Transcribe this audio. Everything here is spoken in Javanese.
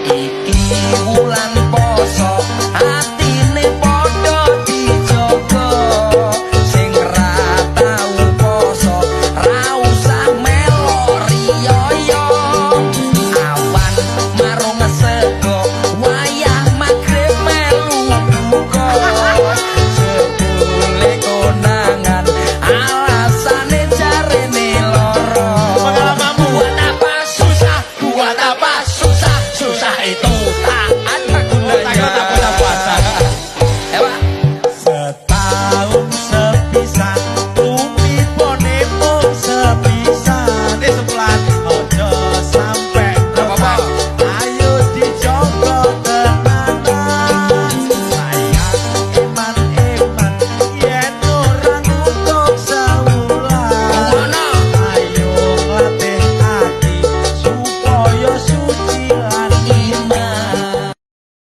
iki wulan poso atine padha dijogo sing ra tau poso ra usah melo riyo awan marung sego wayah magrib melu buka sebule konangan alasane jarene loro buat apa susah susah itu